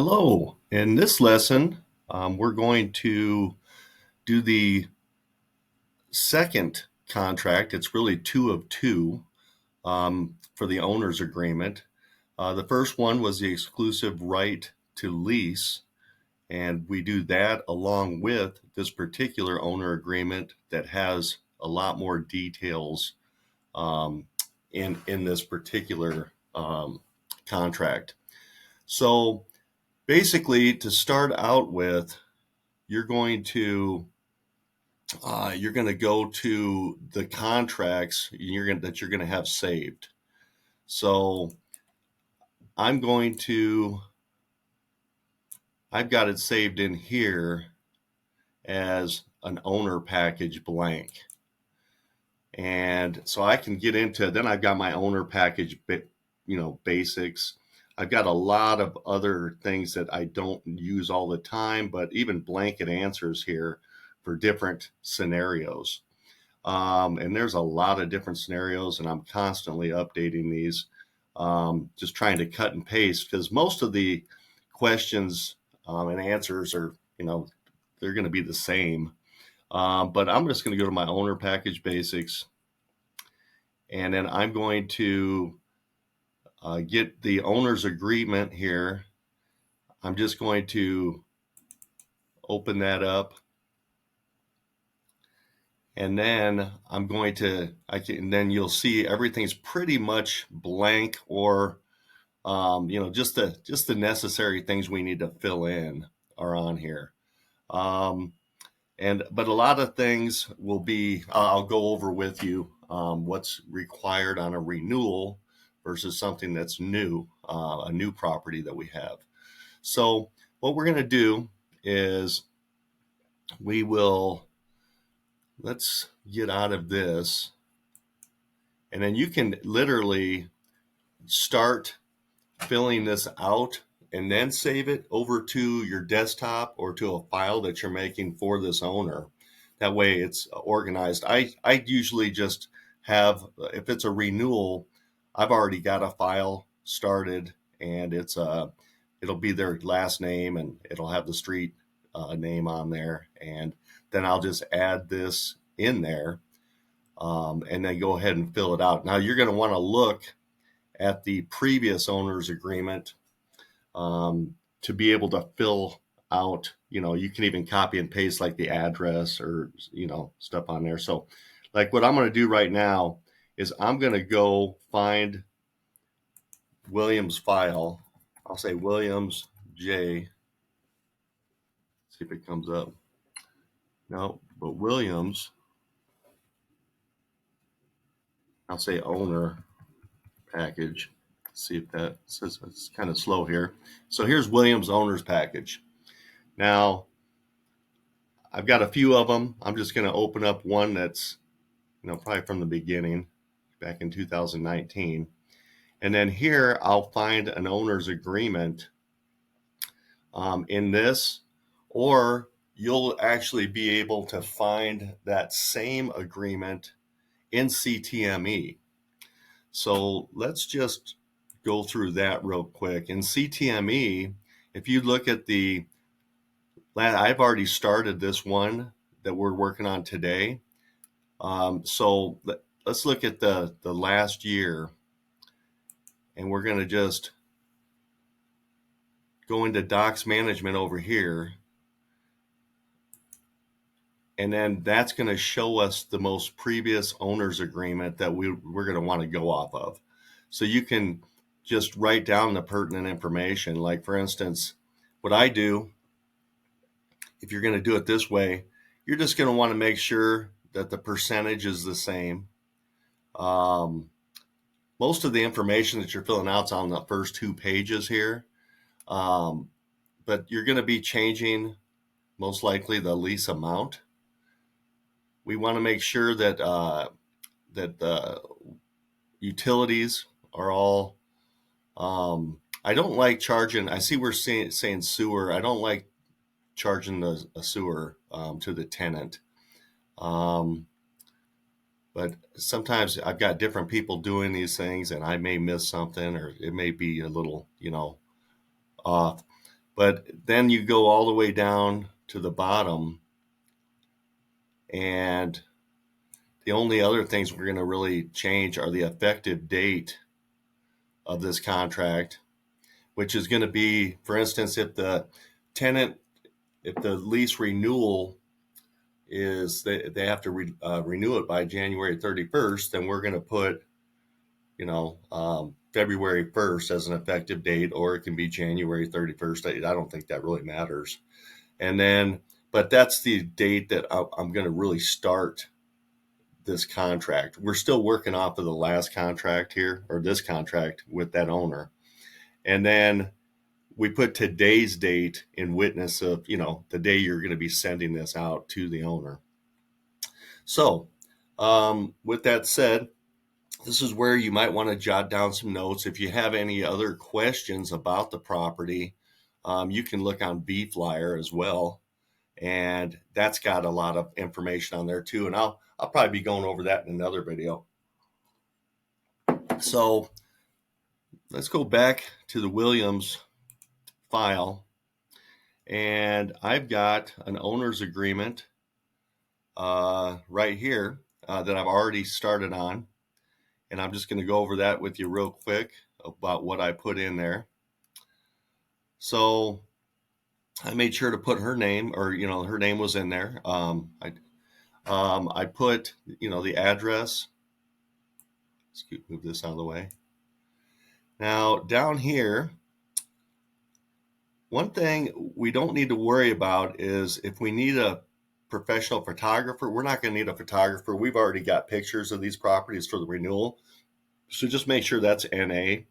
Hello. In this lesson, we're going to do the second contract. It's really two of two for the owner's agreement. The first one was the exclusive right to lease, and we do that along with this particular owner agreement that has a lot more details um, in this particular contract. So basically, to start out with, you're going to go to the contracts that you're going to have saved. So I'm going to I've got it saved in here as an owner package blank, and so I can get into. Then I've got my owner package basics. I've got a lot of other things that I don't use all the time, but even blanket answers here for different scenarios. And there's a lot of different scenarios, and I'm constantly updating these, just trying to cut and paste because most of the questions and answers are, they're going to be the same. But I'm just going to go to my owner package basics, and then I'm going to get the owner's agreement here. I'm just going to open that up. And then then you'll see everything's pretty much blank, or just the necessary things we need to fill in are on here. But a lot of things will be, I'll go over with you what's required on a renewal versus something that's new, a new property that we have. So what we're going to do is let's get out of this, and then you can literally start filling this out and then save it over to your desktop or to a file that you're making for this owner. That way it's organized. I usually just have, if it's a renewal, I've already got a file started, and it'll be their last name, and it'll have the street name on there, and then I'll just add this in there, and then go ahead and fill it out. Now you're going to want to look at the previous owner's agreement to be able to fill out. You can even copy and paste like the address or stuff on there. So like what I'm going to do right now is I'm going to go find Williams' file. I'll say Williams J. See if it comes up. No, but Williams. I'll say owner package. See if that says, it's kind of slow here. So here's Williams' owner's package. Now, I've got a few of them. I'm just going to open up one that's, probably from the beginning, back in 2019. And then here I'll find an owner's agreement in this, or you'll actually be able to find that same agreement in CTME. So let's just go through that real quick. In CTME, if you look at I've already started this one that we're working on today. So let's look at the last year, and we're going to just go into docs management over here. And then that's going to show us the most previous owner's agreement that we're going to want to go off of. So you can just write down the pertinent information. Like, for instance, what I do, if you're going to do it this way, you're just going to want to make sure that the percentage is the same. Most of the information that you're filling out is on the first 2 pages here. But you're going to be changing, most likely, the lease amount. We want to make sure that the utilities are all. I don't like charging. I see we're saying sewer. I don't like charging a sewer to the tenant. But sometimes I've got different people doing these things, and I may miss something, or it may be a little, off. But then you go all the way down to the bottom, and the only other things we're going to really change are the effective date of this contract, which is going to be, for instance, if the lease renewal is they have to renew it by January 31st, then we're going to put, February 1st as an effective date, or it can be January 31st. I don't think that really matters. And then, but that's the date that I'm going to really start this contract. We're still working off of the last contract here, or this contract with that owner. And then we put today's date in witness of, the day you're going to be sending this out to the owner. So, with that said, this is where you might want to jot down some notes. If you have any other questions about the property, you can look on BeeFlyer as well. And that's got a lot of information on there too. And I'll probably be going over that in another video. So let's go back to the Williams file. And I've got an owner's agreement right here that I've already started on. And I'm just going to go over that with you real quick about what I put in there. So I made sure to put her name, or, her name was in there. I put, the address. Let's move this out of the way. Now down here, one thing we don't need to worry about is if we need a professional photographer. We're not going to need a photographer. We've already got pictures of these properties for the renewal. So just make sure that's NA.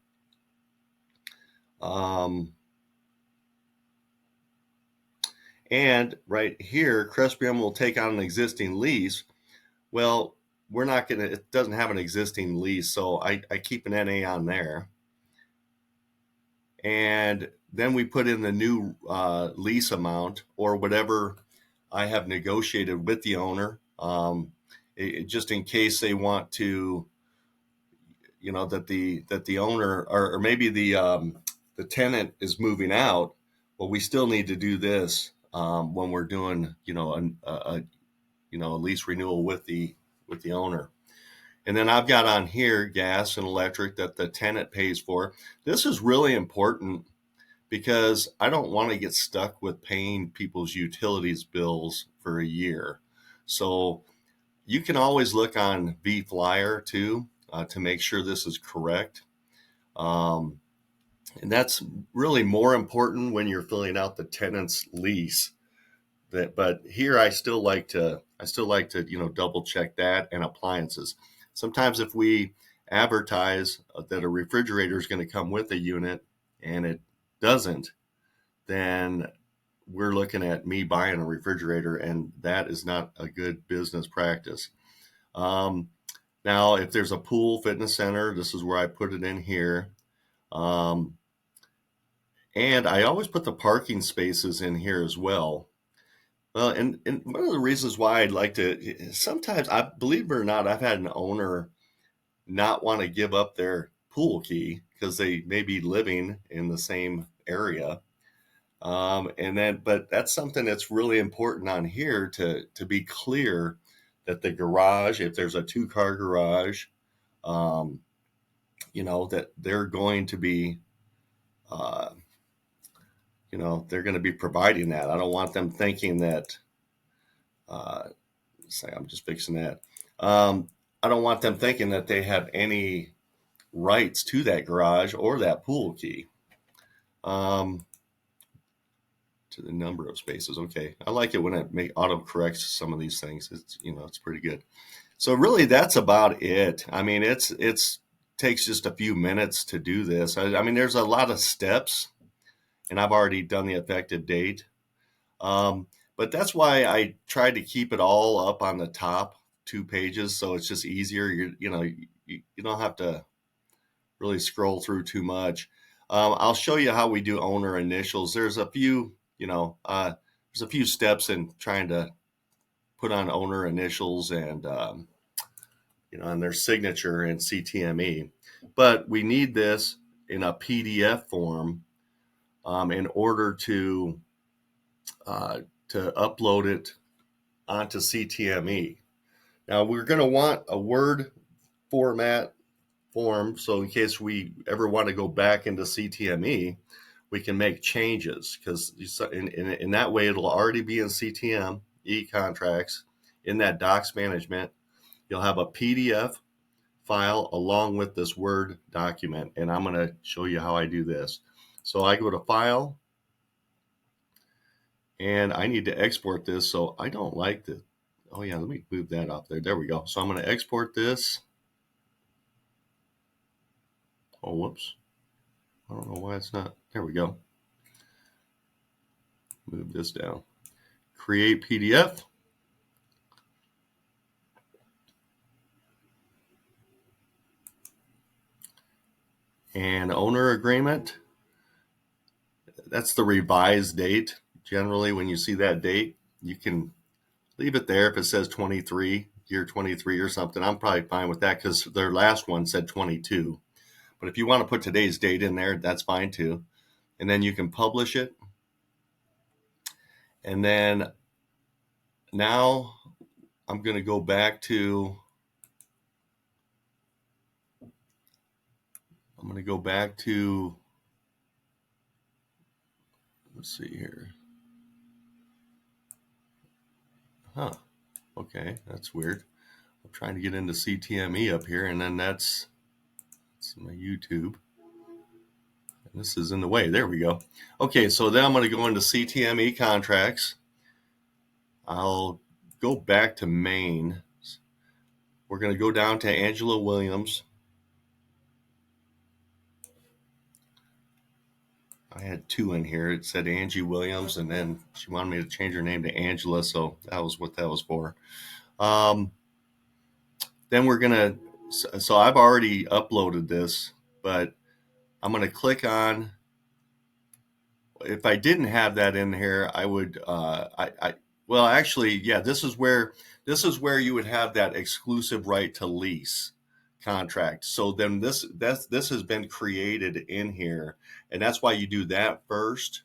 And right here, Crespium will take on an existing lease. Well, we're not going to, it doesn't have an existing lease, so I keep an NA on there. And then we put in the new lease amount, or whatever I have negotiated with the owner, just in case they want to, that the owner, or maybe the tenant is moving out. Well, we still need to do this when we're doing, a lease renewal with the owner. And then I've got on here gas and electric that the tenant pays for. This is really important because I don't want to get stuck with paying people's utilities bills for a year. So you can always look on BeeFlyer too to make sure this is correct. And that's really more important when you're filling out the tenant's lease. But here I still like to double check that, and appliances. Sometimes if we advertise that a refrigerator is going to come with a unit and it doesn't, then we're looking at me buying a refrigerator, and that is not a good business practice. Now, if there's a pool, fitness center, this is where I put it in here. And I always put the parking spaces in here as well. Well, and one of the reasons why I'd like to, sometimes, I believe it or not, I've had an owner not want to give up their pool key because they may be living in the same area. But that's something that's really important on here to be clear that the garage, if there's a 2-car garage, that they're going to be, they're going to be providing that. I don't want them thinking that, I'm just fixing that. I don't want them thinking that they have any rights to that garage or that pool key. To the number of spaces. Okay. I like it when it auto corrects some of these things. It's pretty good. So really that's about it. I mean, it's takes just a few minutes to do this. I mean, there's a lot of steps, and I've already done the effective date. But that's why I tried to keep it all up on the top 2 pages, so it's just easier. You don't have to really scroll through too much. I'll show you how we do owner initials. There's a few, there's a few steps in trying to put on owner initials and and their signature in CTME. But we need this in a PDF form in order to upload it onto CTME. Now we're going to want a Word format form, so in case we ever want to go back into CTME, we can make changes, because in that way it'll already be in CTME contracts. In that docs management, you'll have a PDF file along with this Word document, and I'm going to show you how I do this. So I go to File, and I need to export this, so I don't like this. Oh yeah, let me move that up there. There we go. So I'm going to export this. Oh, whoops. I don't know why it's not. There we go. Move this down. Create PDF. And owner agreement. That's the revised date. Generally, when you see that date, you can leave it there if it says 23, year 23 or something. I'm probably fine with that because their last one said 22. But if you want to put today's date in there, that's fine too. And then you can publish it. And then now I'm going to go back to, let's see here. Huh. Okay, that's weird. I'm trying to get into CTME up here, and then that's my YouTube. And this is in the way. There we go. Okay, so then I'm going to go into CTME contracts. I'll go back to main. We're going to go down to Angela Williams. I had two in here. It said Angie Williams, and then she wanted me to change her name to Angela, so that was what that was for. Then we're going to, so I've already uploaded this, but I'm going to click on, if I didn't have that in here, I would, well, actually, yeah, this is where you would have that exclusive right to lease contract. So then this has been created in here, and that's why you do that first,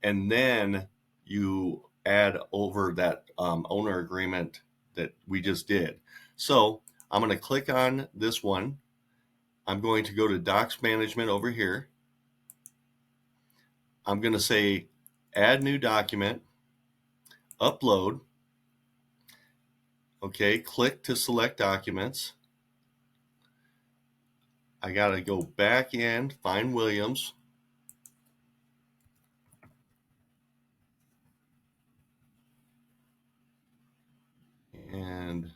and then you add over that owner agreement that we just did. So I'm going to click on this one. I'm going to go to docs management over here. I'm going to say add new document, upload. Okay, click to select documents. I got to go back in, find Williams. And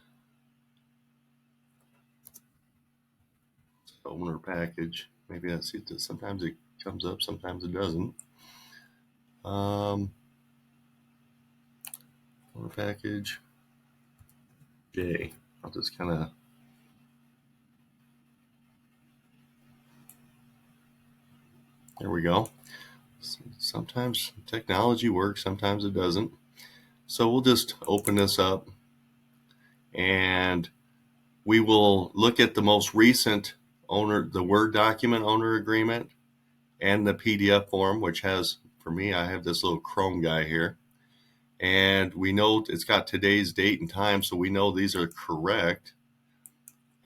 owner package. Maybe that's it. Sometimes it comes up, sometimes it doesn't. Owner package J. I'll just kind of, there we go. Sometimes technology works, sometimes it doesn't. So we'll just open this up, and we will look at the most recent the Word document owner agreement, and the PDF form, which has, for me, I have this little Chrome guy here. And we know it's got today's date and time, so we know these are correct.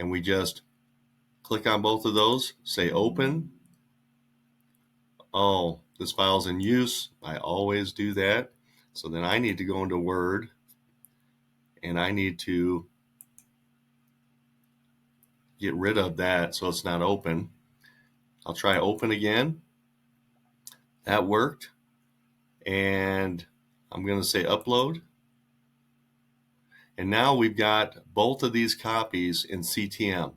And we just click on both of those, say open. Oh, this file's in use. I always do that. So then I need to go into Word, and I need to get rid of that so it's not open. I'll try open again. That worked. And I'm going to say upload. And now we've got both of these copies in CTM.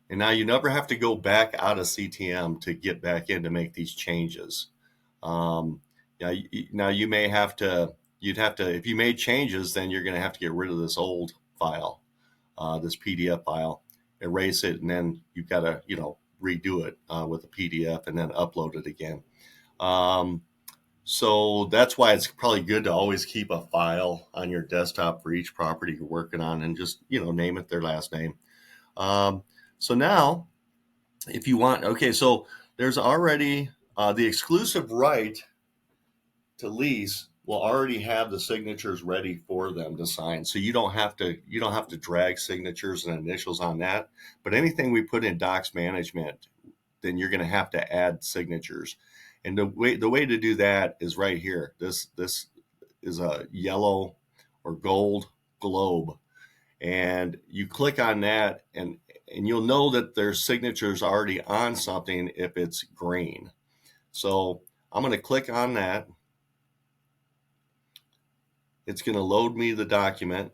And now you never have to go back out of CTM to get back in to make these changes. Now you may have to, if you made changes, then you're going to have to get rid of this old file, this PDF file, erase it, and then you've got to, redo it with a PDF and then upload it again. So that's why it's probably good to always keep a file on your desktop for each property you're working on, and just, name it their last name. So now, if you want, okay, so there's already The exclusive right to lease will already have the signatures ready for them to sign. So you don't have to drag signatures and initials on that. But anything we put in docs management, then you're going to have to add signatures. And the way to do that is right here. This is a yellow or gold globe, and you click on that, and you'll know that there's signatures already on something if it's green. So I'm going to click on that. It's going to load me the document,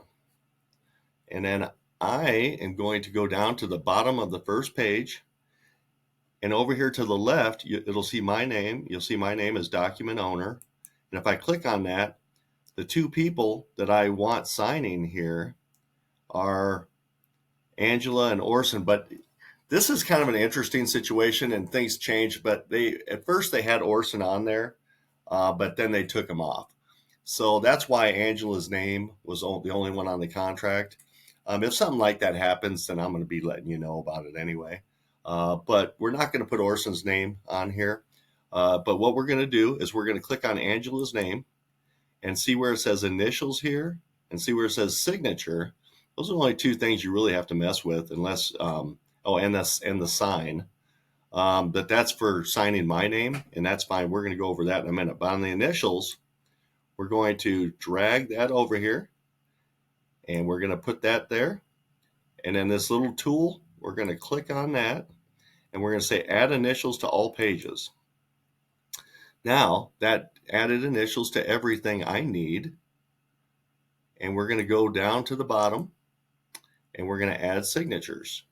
and then I am going to go down to the bottom of the first page, and over here to the left, it'll see my name. You'll see my name as document owner, and if I click on that, the two people that I want signing here are Angela and Orson. But this is kind of an interesting situation, and things changed. But at first they had Orson on there, but then they took him off. So that's why Angela's name was the only one on the contract. If something like that happens, then I'm going to be letting you know about it anyway. But we're not going to put Orson's name on here. But what we're going to do is we're going to click on Angela's name and see where it says initials here and see where it says signature. Those are the only two things you really have to mess with, unless, and the sign. But that's for signing my name, and that's fine. We're going to go over that in a minute. But on the initials, we're going to drag that over here, and we're going to put that there. And then this little tool, we're going to click on that, and we're going to say add initials to all pages. Now that added initials to everything I need, and we're going to go down to the bottom, and we're going to add signatures.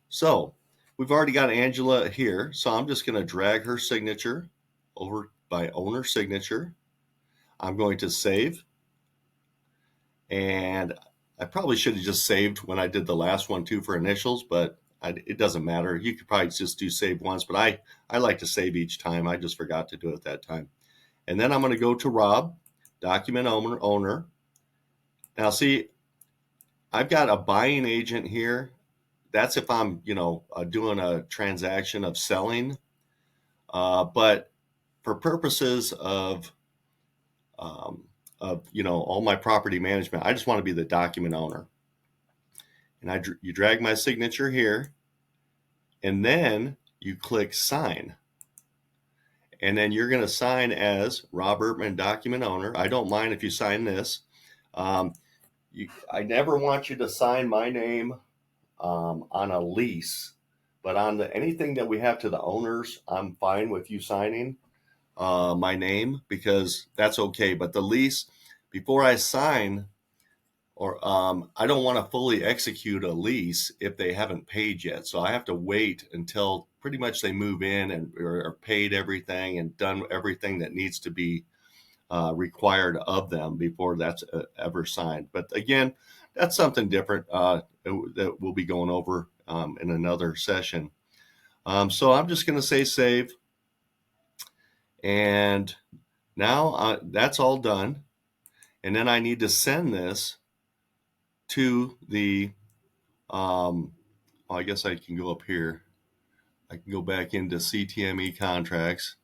So we've already got Angela here, so I'm just going to drag her signature over by owner signature. I'm going to save, and I probably should have just saved when I did the last one too for initials, but it doesn't matter. You could probably just do save once, but I like to save each time. I just forgot to do it that time. And then I'm going to go to Rob, document owner. Now see, I've got a buying agent here. That's if I'm, doing a transaction of selling. But for purposes of all my property management, I just want to be the document owner. And you drag my signature here, and then you click sign. And then you're going to sign as Rob Ertman, document owner. I don't mind if you sign this. I never want you to sign my name on a lease, but on anything that we have to the owners, I'm fine with you signing my name, because that's okay. But the lease, before I sign, or I don't want to fully execute a lease if they haven't paid yet. So I have to wait until pretty much they move in and are paid everything and done everything that needs to be required of them before that's ever signed. But again, that's something different that we'll be going over in another session. So I'm just going to say save. And now that's all done. And then I need to send this to the, I guess I can go up here. I can go back into CTME contracts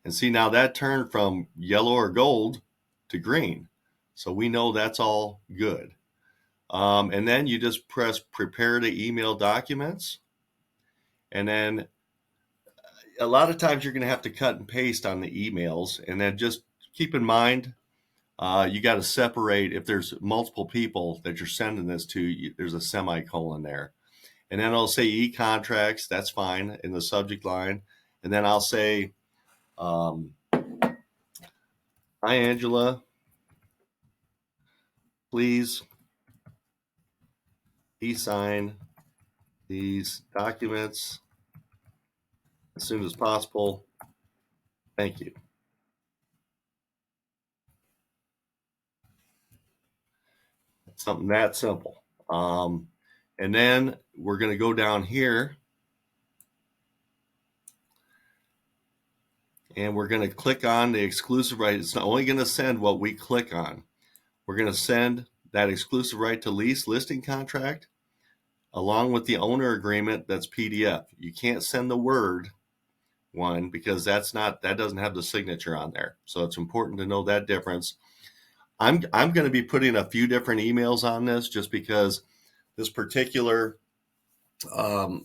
and see now that turned from yellow or gold to green. So we know that's all good. And then you just press prepare to email documents. And then a lot of times you're going to have to cut and paste on the emails. And then just keep in mind, you got to separate. If there's multiple people that you're sending this to, there's a semicolon there. And then I'll say e-contracts, that's fine, in the subject line. And then I'll say, hi, Angela, please e-sign these documents as soon as possible. Thank you. Something that simple. And then we're going to go down here, and we're going to click on the exclusive right. It's not only going to send what we click on. We're going to send that exclusive right to lease listing contract along with the owner agreement that's PDF. You can't send the Word one, because that doesn't have the signature on there. So it's important to know that difference. I'm going to be putting a few different emails on this, just because this particular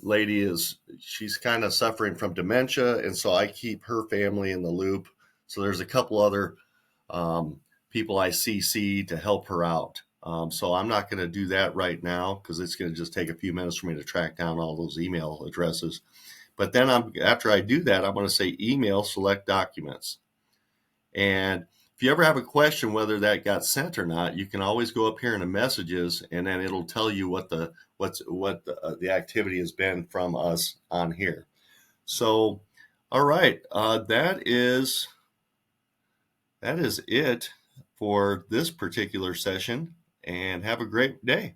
lady she's kind of suffering from dementia, and so I keep her family in the loop. So there's a couple other people I CC to help her out. So I'm not going to do that right now, because it's going to just take a few minutes for me to track down all those email addresses. But then after I do that, I'm going to say email select documents. And if you ever have a question whether that got sent or not, you can always go up here in the messages, and then it'll tell you what the activity has been from us on here. So, all right, that is it for this particular session, and have a great day.